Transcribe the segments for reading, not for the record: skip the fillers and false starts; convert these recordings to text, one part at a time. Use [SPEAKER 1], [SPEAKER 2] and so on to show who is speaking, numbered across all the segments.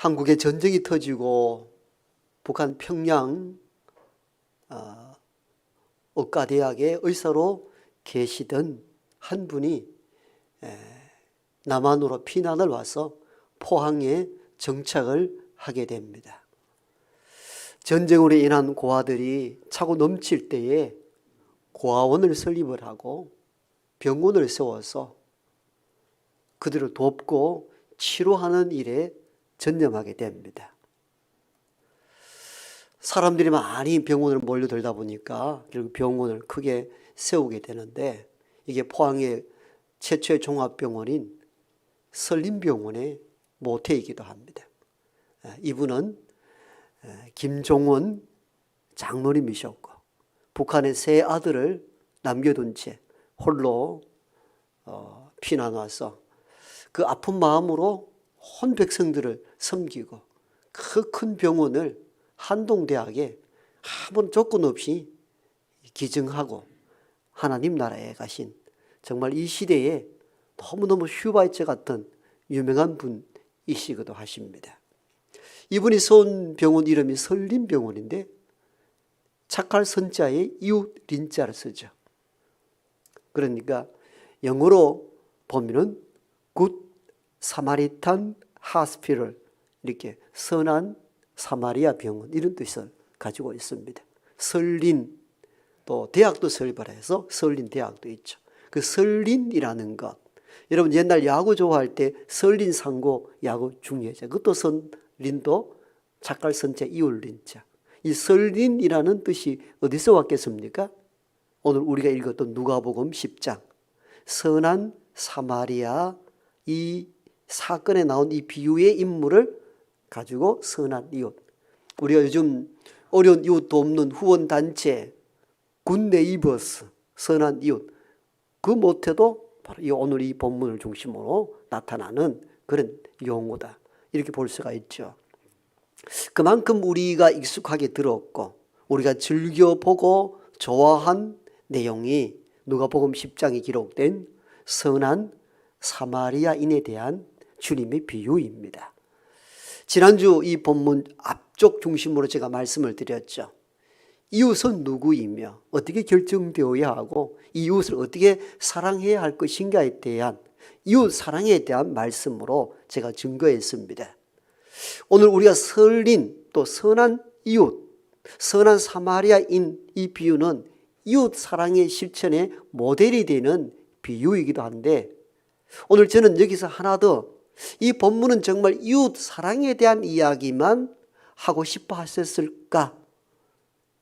[SPEAKER 1] 한국에 전쟁이 터지고 북한 평양 의과대학의 의사로 계시던 한 분이 남한으로 피난을 와서 포항에 정착을 하게 됩니다. 전쟁으로 인한 고아들이 차고 넘칠 때에 고아원을 설립을 하고 병원을 세워서 그들을 돕고 치료하는 일에 전념하게 됩니다. 사람들이 많이 병원을 몰려들다 보니까 결국 병원을 크게 세우게 되는데, 이게 포항의 최초의 종합병원인 설림병원의 모태이기도 합니다. 이분은 김종원 장로님이셨고 북한의 세 아들을 남겨둔 채 홀로 피난 와서 그 아픈 마음으로 온 백성들을 섬기고 그 큰 병원을 한동대학에 아무런 조건 없이 기증하고 하나님 나라에 가신, 정말 이 시대에 너무너무 슈바이처 같은 유명한 분이시기도 하십니다. 이분이 세운 병원 이름이 설림병원인데 착할 선자에 이웃 린자를 쓰죠. 그러니까 영어로 보면은 Good Samaritan Hospital, 이렇게 선한 사마리아 병원, 이런 뜻을 가지고 있습니다. 설린, 또 대학도 설립을 해서 설린 대학도 있죠. 그 설린이라는 것, 여러분 옛날 야구 좋아할 때 설린 상고 야구 중요하죠. 그것도 설린도 착할 선자 이웃 린자. 이 설린이라는 뜻이 어디서 왔겠습니까? 오늘 우리가 읽었던 누가복음 10장 선한 사마리아, 이 사건에 나온 이 비유의 인물을 가지고 선한 이웃, 우리가 요즘 어려운 이웃도 없는 후원단체 굿네이버스, 선한 이웃, 그 모태도 바로 오늘 이 본문을 중심으로 나타나는 그런 용어다, 이렇게 볼 수가 있죠. 그만큼 우리가 익숙하게 들었고 우리가 즐겨보고 좋아한 내용이 누가복음 10장에 기록된 선한 사마리아인에 대한 주님의 비유입니다. 지난주 이 본문 앞쪽 중심으로 제가 말씀을 드렸죠. 이웃은 누구이며 어떻게 결정되어야 하고 이웃을 어떻게 사랑해야 할 것인가에 대한, 이웃 사랑에 대한 말씀으로 제가 증거했습니다. 오늘 우리가 설린, 또 선한 이웃, 선한 사마리아인, 이 비유는 이웃 사랑의 실천의 모델이 되는 비유이기도 한데, 오늘 저는 여기서 하나 더, 이 본문은 정말 이웃 사랑에 대한 이야기만 하고 싶어 하셨을까?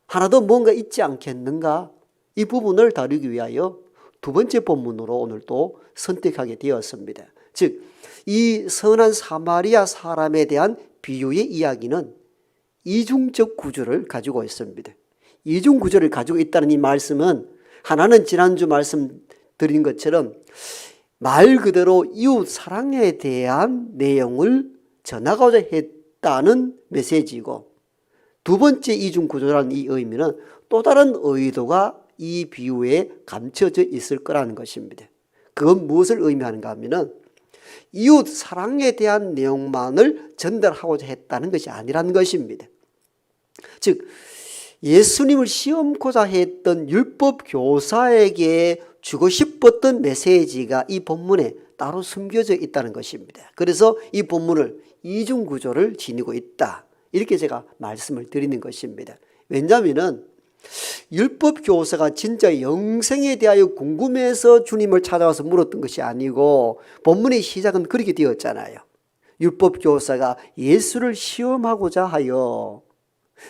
[SPEAKER 1] 하나 더 뭔가 있지 않겠는가? 이 부분을 다루기 위하여 두 번째 본문으로 오늘 또 선택하게 되었습니다. 즉, 이 선한 사마리아 사람에 대한 비유의 이야기는 이중적 구조를 가지고 있습니다. 이중 구조를 가지고 있다는 이 말씀은, 하나는 지난주 말씀드린 것처럼 말 그대로 이웃 사랑에 대한 내용을 전하고자 했다는 메시지이고, 두 번째 이중 구조라는 이 의미는 또 다른 의도가 이 비유에 감춰져 있을 거라는 것입니다. 그건 무엇을 의미하는가 하면은 이웃 사랑에 대한 내용만을 전달하고자 했다는 것이 아니라는 것입니다. 즉, 예수님을 시험코자 했던 율법 교사에게 주고 싶었던 메시지가 이 본문에 따로 숨겨져 있다는 것입니다. 그래서 이 본문을 이중 구조를 지니고 있다, 이렇게 제가 말씀을 드리는 것입니다. 왜냐하면 율법 교사가 진짜 영생에 대하여 궁금해서 주님을 찾아와서 물었던 것이 아니고, 본문의 시작은 그렇게 되었잖아요. 율법 교사가 예수를 시험하고자 하여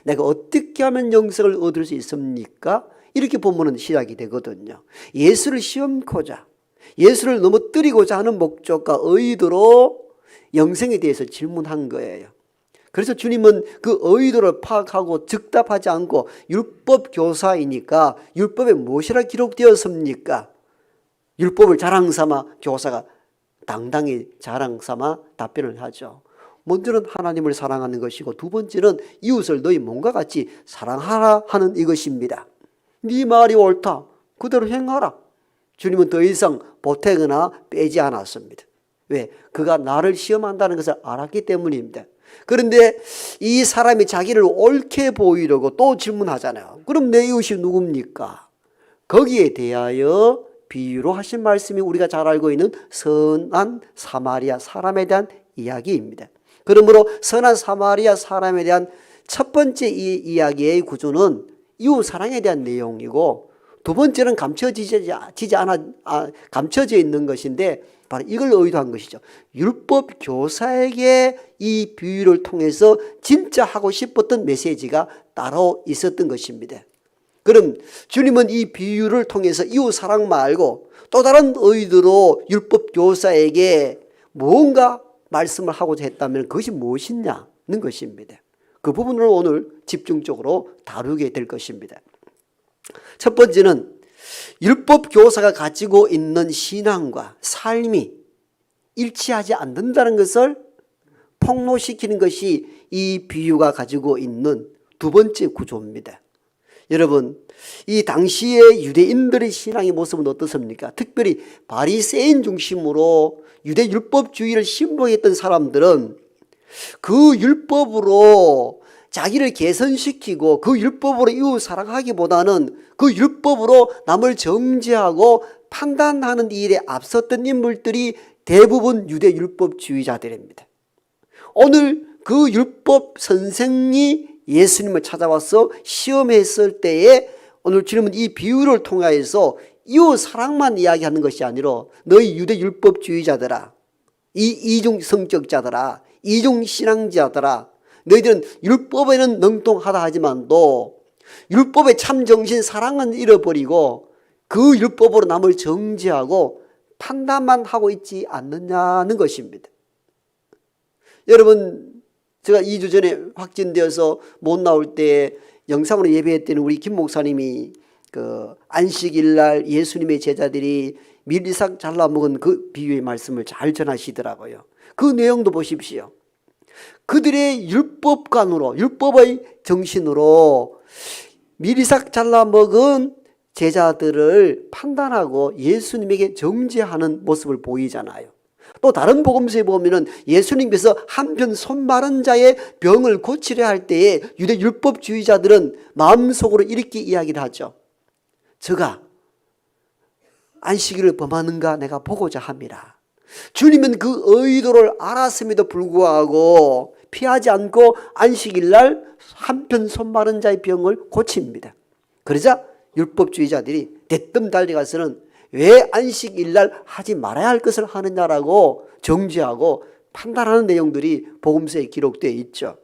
[SPEAKER 1] 내가 어떻게 하면 영생을 얻을 수 있습니까? 이렇게 본문은 시작이 되거든요. 예수를 시험코자, 예수를 넘어뜨리고자 하는 목적과 의도로 영생에 대해서 질문한 거예요. 그래서 주님은 그 의도를 파악하고 즉답하지 않고, 율법 교사이니까 율법에 무엇이라 기록되었습니까? 율법을 자랑삼아 교사가 당당히 자랑삼아 답변을 하죠. 먼저는 하나님을 사랑하는 것이고, 두 번째는 이웃을 너희 몸과 같이 사랑하라 하는 이것입니다. 네 말이 옳다, 그대로 행하라. 주님은 더 이상 보태거나 빼지 않았습니다. 왜? 그가 나를 시험한다는 것을 알았기 때문입니다. 그런데 이 사람이 자기를 옳게 보이려고 또 질문하잖아요. 그럼 내 이웃이 누굽니까? 거기에 대하여 비유로 하신 말씀이 우리가 잘 알고 있는 선한 사마리아 사람에 대한 이야기입니다. 그러므로 선한 사마리아 사람에 대한 첫 번째 이 이야기의 구조는 이웃 사랑에 대한 내용이고, 두 번째는 감춰져 있는 것인데 바로 이걸 의도한 것이죠. 율법 교사에게 이 비유를 통해서 진짜 하고 싶었던 메시지가 따로 있었던 것입니다. 그럼 주님은 이 비유를 통해서 이웃 사랑 말고 또 다른 의도로 율법 교사에게 무언가 말씀을 하고자 했다면 그것이 무엇이냐는 것입니다. 그 부분을 오늘 집중적으로 다루게 될 것입니다. 첫 번째는 율법 교사가 가지고 있는 신앙과 삶이 일치하지 않는다는 것을 폭로시키는 것이 이 비유가 가지고 있는 두 번째 구조입니다. 여러분, 이 당시의 유대인들의 신앙의 모습은 어떻습니까? 특별히 바리새인 중심으로 유대 율법주의를 신봉했던 사람들은 그 율법으로 자기를 개선시키고 그 율법으로 이웃 사랑하기보다는 그 율법으로 남을 정죄하고 판단하는 일에 앞섰던 인물들이 대부분 유대 율법주의자들입니다. 오늘 그 율법 선생이 예수님을 찾아와서 시험했을 때에 오늘 주님은 이 비유를 통하여서 이웃 사랑만 이야기하는 것이 아니라 너희 유대 율법주의자들아, 이 이중 성격자들아, 이중 신앙자들아, 너희들은 율법에는 능통하다 하지만도 율법의 참 정신 사랑은 잃어버리고 그 율법으로 남을 정죄하고 판단만 하고 있지 않느냐는 것입니다. 여러분, 제가 2주 전에 확진되어서 못 나올 때 영상으로 예배했던 우리 김 목사님이 그 안식일 날 예수님의 제자들이 밀리삭 잘라 먹은 그 비유의 말씀을 잘 전하시더라고요. 그 내용도 보십시오. 그들의 율법관으로, 율법의 정신으로 밀리삭 잘라 먹은 제자들을 판단하고 예수님에게 정죄하는 모습을 보이잖아요. 또 다른 복음서에 보면은 예수님께서 한편 손 마른 자의 병을 고치려 할 때에 유대 율법주의자들은 마음속으로 이렇게 이야기를 하죠. 저가 안식일을 범하는가 내가 보고자 함이라. 주님은 그 의도를 알았음에도 불구하고 피하지 않고 안식일 날 한편 손 마른 자의 병을 고칩니다. 그러자 율법주의자들이 대뜸 달려가서는 왜 안식일 날 하지 말아야 할 것을 하느냐라고 정죄하고 판단하는 내용들이 복음서에 기록되어 있죠.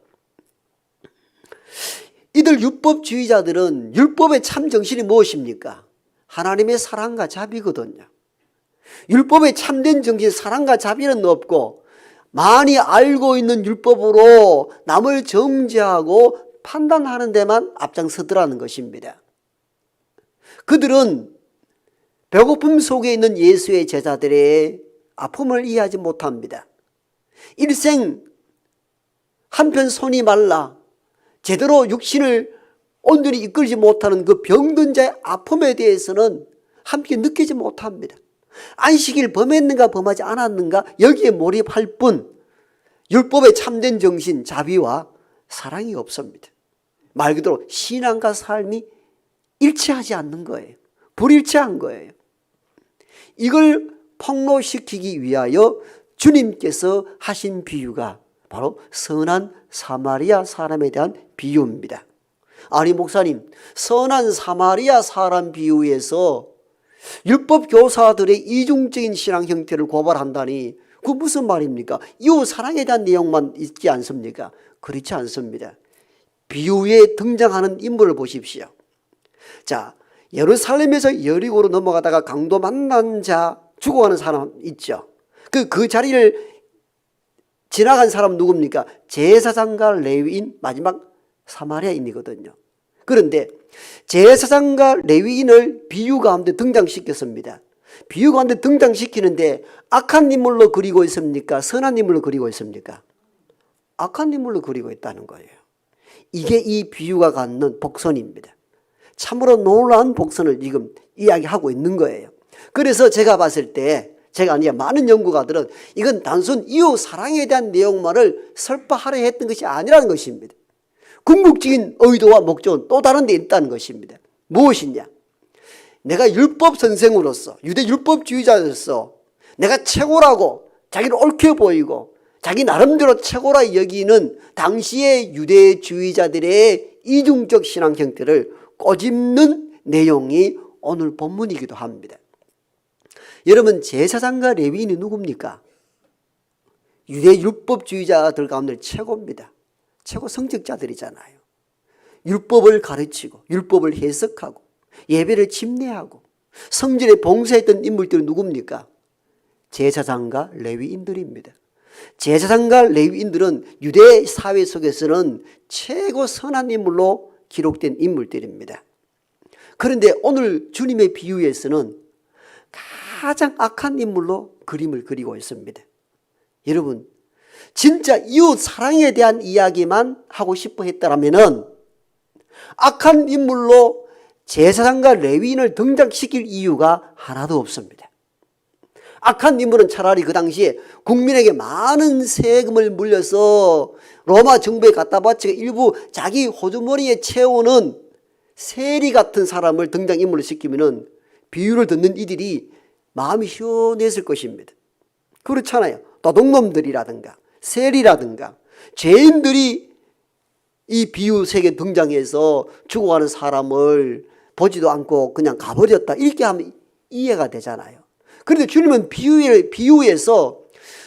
[SPEAKER 1] 이들 율법주의자들은 율법의 참 정신이 무엇입니까? 하나님의 사랑과 자비거든요. 율법의 참된 정신, 사랑과 자비는 없고 많이 알고 있는 율법으로 남을 정죄하고 판단하는 데만 앞장서더라는 것입니다. 그들은 배고픔 속에 있는 예수의 제자들의 아픔을 이해하지 못합니다. 일생 한편 손이 말라 제대로 육신을 온전히 이끌지 못하는 그 병든 자의 아픔에 대해서는 함께 느끼지 못합니다. 안식일 범했는가 범하지 않았는가 여기에 몰입할 뿐 율법의 참된 정신, 자비와 사랑이 없습니다. 말 그대로 신앙과 삶이 일치하지 않는 거예요. 불일치한 거예요. 이걸 폭로시키기 위하여 주님께서 하신 비유가 바로 선한 사마리아 사람에 대한 비유입니다. 아니 목사님, 선한 사마리아 사람 비유에서 율법 교사들의 이중적인 신앙 형태를 고발한다니 그거 무슨 말입니까? 이웃 사랑에 대한 내용만 있지 않습니까? 그렇지 않습니다. 비유에 등장하는 인물을 보십시오. 자, 예루살렘에서 여리고로 넘어가다가 강도 만난 자 죽어가는 사람 있죠. 그 자리를 지나간 사람 누굽니까? 제사장과 레위인, 마지막 사마리아인이거든요. 그런데 제사장과 레위인을 비유 가운데 등장시켰습니다. 비유 가운데 등장시키는데 악한 인물로 그리고 있습니까? 선한 인물로 그리고 있습니까? 악한 인물로 그리고 있다는 거예요. 이게 이 비유가 갖는 복선입니다. 참으로 놀라운 복선을 지금 이야기하고 있는 거예요. 그래서 제가 봤을 때 제가 아니라 많은 연구가들은 이건 단순 이웃 사랑에 대한 내용만을 설파하려 했던 것이 아니라는 것입니다. 궁극적인 의도와 목적은 또 다른 데 있다는 것입니다. 무엇이냐? 내가 율법 선생으로서, 유대 율법주의자로서 내가 최고라고 자기를 옳게 보이고 자기 나름대로 최고라 여기는 당시의 유대주의자들의 이중적 신앙 형태를 꼬집는 내용이 오늘 본문이기도 합니다. 여러분, 제사장과 레위인이 누굽니까? 유대 율법주의자들 가운데 최고입니다. 최고 성직자들이잖아요. 율법을 가르치고 율법을 해석하고 예배를 집례하고 성전에 봉사했던 인물들은 누굽니까? 제사장과 레위인들입니다. 제사장과 레위인들은 유대 사회 속에서는 최고 선한 인물로 기록된 인물들입니다. 그런데 오늘 주님의 비유에서는 가장 악한 인물로 그림을 그리고 있습니다. 여러분, 진짜 이웃 사랑에 대한 이야기만 하고 싶어 했다라면은 악한 인물로 제사장과 레위인을 등장시킬 이유가 하나도 없습니다. 악한 인물은 차라리 그 당시에 국민에게 많은 세금을 물려서 로마 정부에 갖다 바치고 일부 자기 호주머니에 채우는 세리 같은 사람을 등장인물로 시키면은 비유를 듣는 이들이 마음이 시원했을 것입니다. 그렇잖아요. 도둑놈들이라든가 세리라든가 죄인들이 이 비유 세계에 등장해서 죽어가는 사람을 보지도 않고 그냥 가버렸다, 이렇게 하면 이해가 되잖아요. 그런데 주님은 비유에서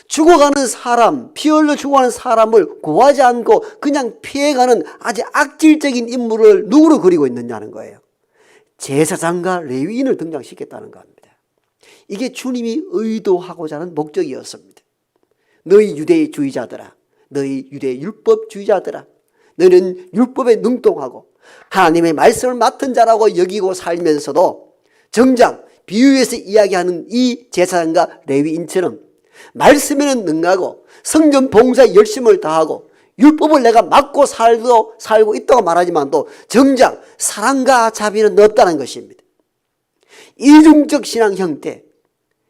[SPEAKER 1] 죽어가는 사람, 피 흘려 죽어가는 사람을 구하지 않고 그냥 피해가는 아주 악질적인 인물을 누구로 그리고 있느냐는 거예요. 제사장과 레위인을 등장시켰다는 겁니다. 이게 주님이 의도하고자 하는 목적이었습니다. 너희 유대주의자들아, 너희 유대 율법주의자들아, 너는 율법에 능통하고 하나님의 말씀을 맡은 자라고 여기고 살면서도 정작 비유에서 이야기하는 이 제사장과 레위인처럼 말씀에는 능하고 성전 봉사에 열심을 다하고 율법을 내가 맡고 살고 있다고 말하지만도 정작 사랑과 자비는 없다는 것입니다. 이중적 신앙 형태,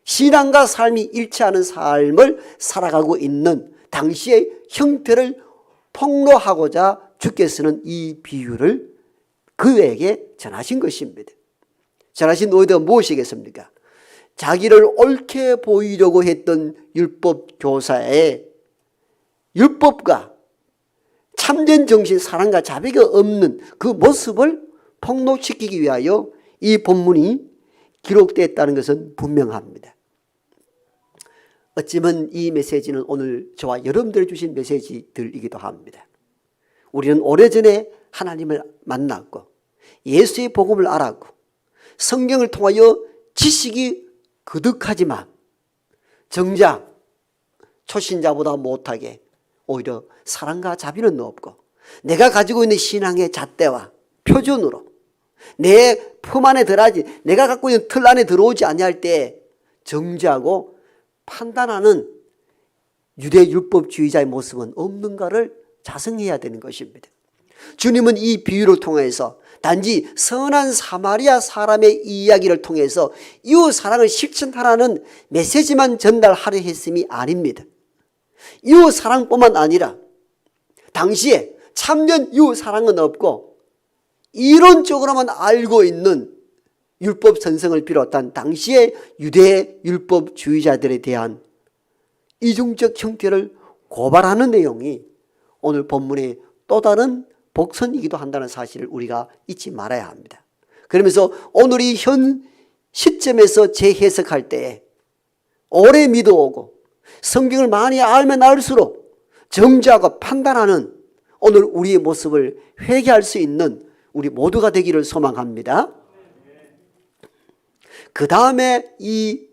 [SPEAKER 1] 신앙과 삶이 일치하는 삶을 살아가고 있는 당시의 형태를 폭로하고자 주께서는 이 비유를 그에게 전하신 것입니다. 전하신 의도가 무엇이겠습니까? 자기를 옳게 보이려고 했던 율법 교사의 율법과 참된 정신, 사랑과 자비가 없는 그 모습을 폭로시키기 위하여 이 본문이 기록되었다는 것은 분명합니다. 어쩌면 이 메시지는 오늘 저와 여러분들이 주신 메시지들이기도 합니다. 우리는 오래전에 하나님을 만났고 예수의 복음을 알았고 성경을 통하여 지식이 거득하지만 정작 초신자보다 못하게 오히려 사랑과 자비는 없고 내가 가지고 있는 신앙의 잣대와 표준으로 내 품 안에 들어가지, 내가 갖고 있는 틀 안에 들어오지 아니할 때 정죄하고 판단하는 유대 율법주의자의 모습은 없는가를 자성해야 되는 것입니다. 주님은 이 비유를 통해서 단지 선한 사마리아 사람의 이야기를 통해서 이웃 사랑을 실천하라는 메시지만 전달하려 했음이 아닙니다. 이웃 사랑뿐만 아니라 당시에 참된 이웃 사랑은 없고 이론적으로만 알고 있는 율법 선생을 비롯한 당시의 유대 율법주의자들에 대한 이중적 형태를 고발하는 내용이 오늘 본문의 또 다른 복선이기도 한다는 사실을 우리가 잊지 말아야 합니다. 그러면서 오늘 이 현 시점에서 재해석할 때에 오래 믿어오고 성경을 많이 알면 알수록 정죄하고 판단하는 오늘 우리의 모습을 회개할 수 있는 우리 모두가 되기를 소망합니다. 그 다음에 이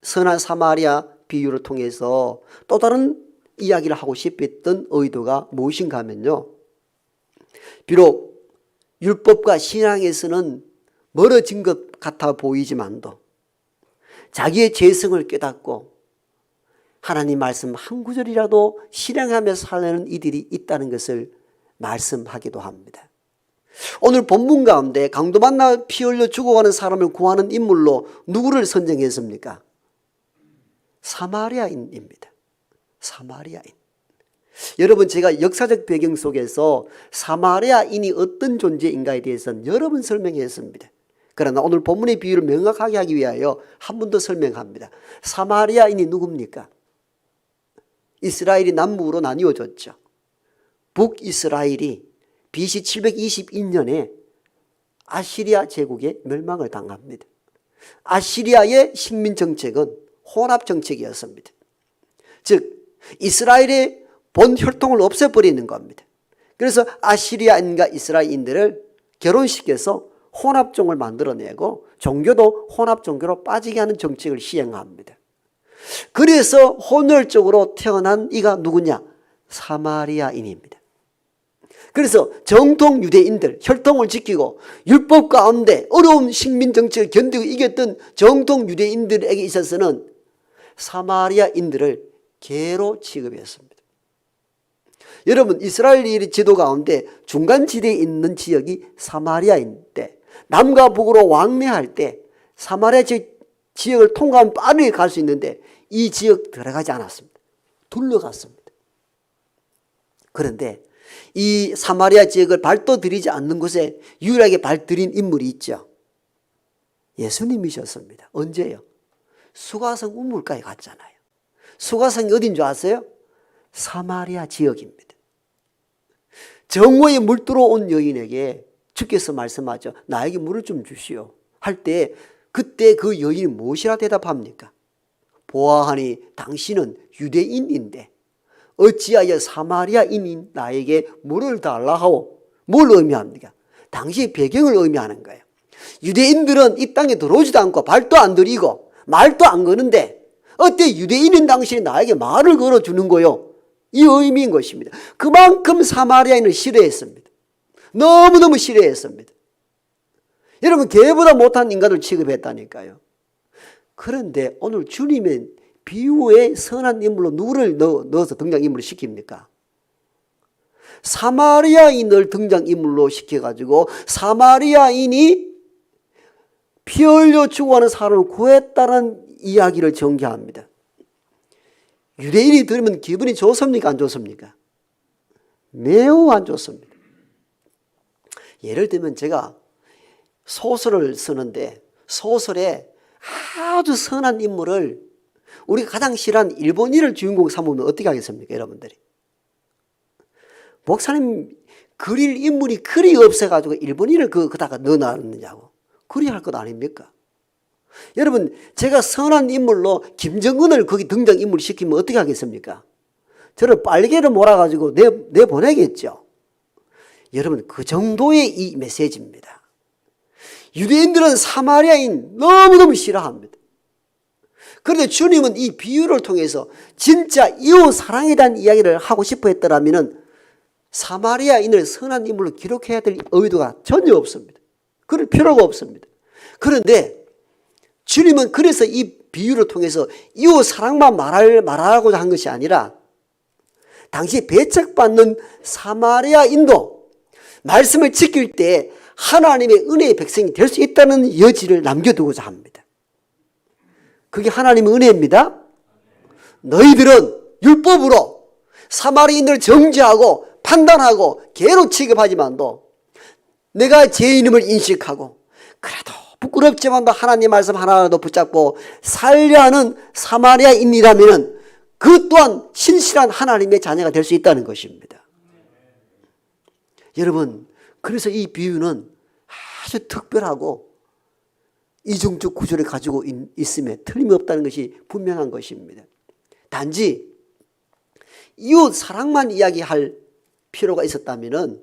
[SPEAKER 1] 선한 사마리아 비유를 통해서 또 다른 이야기를 하고 싶었던 의도가 무엇인가 하면요, 비록 율법과 신앙에서는 멀어진 것 같아 보이지만도 자기의 죄성을 깨닫고 하나님 말씀 한 구절이라도 실행하며 살려는 이들이 있다는 것을 말씀하기도 합니다. 오늘 본문 가운데 강도 만나 피 흘려 죽어가는 사람을 구하는 인물로 누구를 선정했습니까? 사마리아인입니다. 사마리아인. 여러분, 제가 역사적 배경 속에서 사마리아인이 어떤 존재인가에 대해서는 여러 번 설명했습니다. 그러나 오늘 본문의 비유를 명확하게 하기 위하여 한 번 더 설명합니다. 사마리아인이 누굽니까? 이스라엘이 남북으로 나뉘어졌죠. 북이스라엘이 BC 722년에 아시리아 제국의 멸망을 당합니다. 아시리아의 식민 정책은 혼합 정책이었습니다. 즉 이스라엘의 본 혈통을 없애버리는 겁니다. 그래서 아시리아인과 이스라엘인들을 결혼시켜서 혼합종을 만들어내고 종교도 혼합 종교로 빠지게 하는 정책을 시행합니다. 그래서 혼혈적으로 태어난 이가 누구냐? 사마리아인입니다. 그래서 정통 유대인들, 혈통을 지키고 율법 가운데 어려운 식민 정책을 견디고 이겼던 정통 유대인들에게 있어서는 사마리아인들을 개로 취급했습니다. 여러분, 이스라엘의 지도 가운데 중간지대에 있는 지역이 사마리아인데 남과 북으로 왕래할 때 사마리아 지역을 통과하면 빠르게 갈 수 있는데 이 지역 들어가지 않았습니다. 둘러갔습니다. 그런데 이 사마리아 지역을 발도들이지 않는 곳에 유일하게 발들인 인물이 있죠. 예수님이셨습니다. 언제요? 수가성 우물가에 갔잖아요. 수가성이 어딘 줄 아세요? 사마리아 지역입니다. 정오에 물 들어온 여인에게 주께서 말씀하죠. 나에게 물을 좀 주시오. 할 때 그때 그 여인이 무엇이라 대답합니까? 보아하니 당신은 유대인인데 어찌하여 사마리아인인 나에게 물을 달라 하오. 뭘 의미합니까? 당시의 배경을 의미하는 거예요. 유대인들은 이 땅에 들어오지도 않고 발도 안 들이고 말도 안 거는데 어때 유대인인 당신이 나에게 말을 걸어주는 거요? 이 의미인 것입니다. 그만큼 사마리아인을 싫어했습니다. 너무너무 싫어했습니다. 여러분, 개보다 못한 인간을 취급했다니까요. 그런데 오늘 주님의 비유의 선한 인물로 누구를 넣어서 등장인물을 시킵니까? 사마리아인을 등장인물로 시켜가지고 사마리아인이 피 흘려 죽어가는 사람을 구했다는 이야기를 전개합니다. 유대인이 들으면 기분이 좋습니까? 안 좋습니까? 매우 안 좋습니다. 예를 들면 제가 소설을 쓰는데 소설에 아주 선한 인물을 우리가 가장 싫어하는 일본인을 주인공 삼으면 어떻게 하겠습니까? 여러분들이. 목사님 그릴 인물이 그리 없어가지고 일본인을 그다가 넣어놨느냐고. 그리 할 것 아닙니까? 여러분, 제가 선한 인물로 김정은을 거기 등장인물 시키면 어떻게 하겠습니까? 저를 빨개를 몰아가지고 내보내겠죠. 여러분, 그 정도의 이 메시지입니다. 유대인들은 사마리아인 너무너무 싫어합니다. 그런데 주님은 이 비유를 통해서 진짜 이웃 사랑에 대한 이야기를 하고 싶어 했더라면 사마리아인을 선한 인물로 기록해야 될 의도가 전혀 없습니다. 그럴 필요가 없습니다. 그런데 주님은 그래서 이 비유를 통해서 이웃 사랑만 말하고자 한 것이 아니라 당시 배척받는 사마리아인도 말씀을 지킬 때 하나님의 은혜의 백성이 될 수 있다는 여지를 남겨두고자 합니다. 그게 하나님의 은혜입니다. 너희들은 율법으로 사마리아인들을 정죄하고 판단하고 개로 취급하지만도 내가 죄인임을 인식하고 그래도 부끄럽지만도 하나님 말씀 하나라도 붙잡고 살려 하는 사마리아인이라면 그 또한 신실한 하나님의 자녀가 될 수 있다는 것입니다. 여러분, 그래서 이 비유는 아주 특별하고 이중적 구조를 가지고 있음에 틀림없다는 것이 분명한 것입니다. 단지 이웃 사랑만 이야기할 필요가 있었다면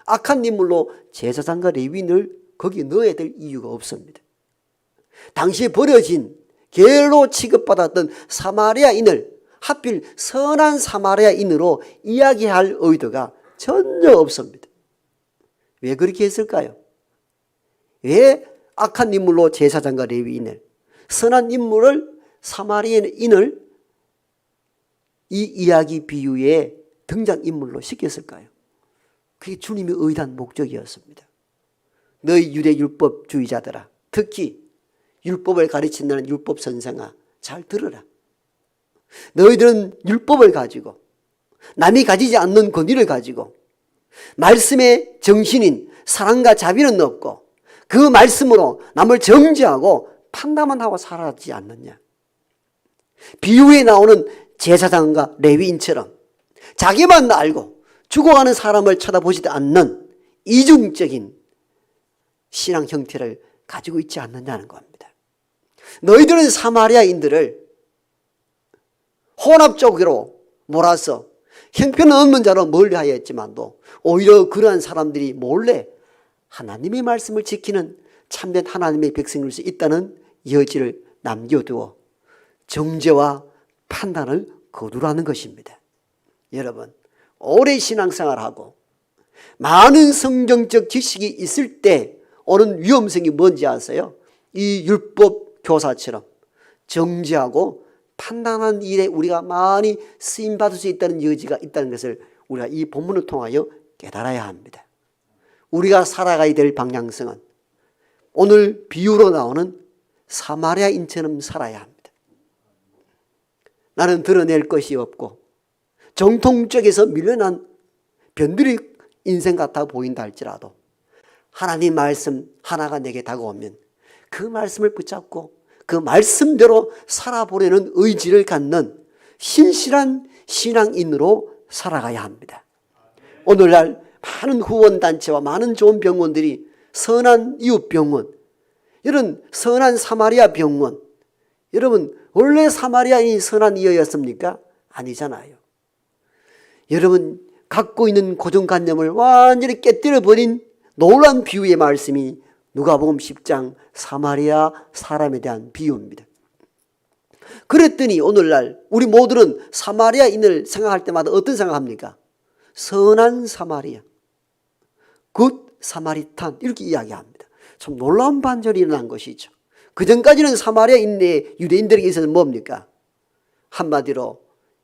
[SPEAKER 1] 악한 인물로 제사장과 레위인을 거기에 넣어야 될 이유가 없습니다. 당시에 버려진 게을로 취급받았던 사마리아인을 하필 선한 사마리아인으로 이야기할 의도가 전혀 없습니다. 왜 그렇게 했을까요? 왜 악한 인물로 제사장과 레위인을, 선한 인물을 사마리아인을 이 이야기 비유의 등장인물로 시켰을까요? 그게 주님의 의도한 목적이었습니다. 너희 유대 율법주의자들아, 특히 율법을 가르친다는 율법 선생아, 잘 들으라. 너희들은 율법을 가지고 남이 가지지 않는 권위를 가지고 말씀의 정신인 사랑과 자비는 없고 그 말씀으로 남을 정죄하고 판단만 하고 살아가지 않느냐. 비유에 나오는 제사장과 레위인처럼 자기만 알고 죽어가는 사람을 쳐다보지도 않는 이중적인 신앙 형태를 가지고 있지 않느냐는 겁니다. 너희들은 사마리아인들을 혼합적으로 몰아서 형편없는 자로 멀리하여 했지만도 오히려 그러한 사람들이 몰래 하나님의 말씀을 지키는 참된 하나님의 백성일 수 있다는 여지를 남겨두어 정죄와 판단을 거두라는 것입니다. 여러분, 오래 신앙생활하고 많은 성경적 지식이 있을 때 오는 위험성이 뭔지 아세요? 이 율법 교사처럼 정죄하고 판단하는 일에 우리가 많이 쓰임받을 수 있다는 여지가 있다는 것을 우리가 이 본문을 통하여 깨달아야 합니다. 우리가 살아가야 될 방향성은 오늘 비유로 나오는 사마리아인처럼 살아야 합니다. 나는 드러낼 것이 없고 정통적에서 밀려난 변두리 인생 같아 보인다 할지라도 하나님 말씀 하나가 내게 다가오면 그 말씀을 붙잡고 그 말씀대로 살아보려는 의지를 갖는 신실한 신앙인으로 살아가야 합니다. 오늘날 많은 후원단체와 많은 좋은 병원들이 선한 이웃병원, 이런 선한 사마리아 병원, 여러분 원래 사마리아인이 선한 이였습니까? 아니잖아요. 여러분 갖고 있는 고정관념을 완전히 깨뜨려버린 놀라운 비유의 말씀이 누가복음 10장 사마리아 사람에 대한 비유입니다. 그랬더니 오늘날 우리 모두는 사마리아인을 생각할 때마다 어떤 생각합니까? 선한 사마리아, 굿 사마리탄 이렇게 이야기합니다. 참 놀라운 반전이 일어난 것이죠. 그전까지는 사마리아인의 유대인들에게 있어서는 뭡니까? 한마디로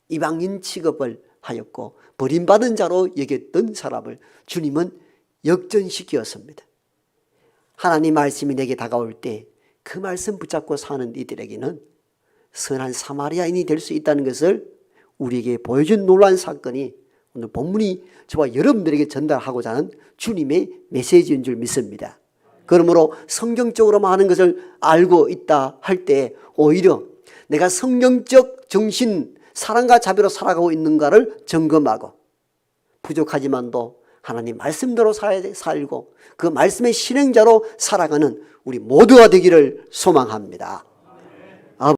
[SPEAKER 1] 이방인 취급을 하였고 버림받은 자로 여겼던 사람을 주님은 역전시켰습니다. 하나님 말씀이 내게 다가올 때 그 말씀 붙잡고 사는 이들에게는 선한 사마리아인이 될 수 있다는 것을 우리에게 보여준 놀라운 사건이 오늘 본문이 저와 여러분들에게 전달하고자 하는 주님의 메시지인 줄 믿습니다. 그러므로 성경적으로 많은 것을 알고 있다 할 때 오히려 내가 성경적 정신, 사랑과 자비로 살아가고 있는가를 점검하고 부족하지만도 하나님 말씀대로 살고 그 말씀의 실행자로 살아가는 우리 모두가 되기를 소망합니다.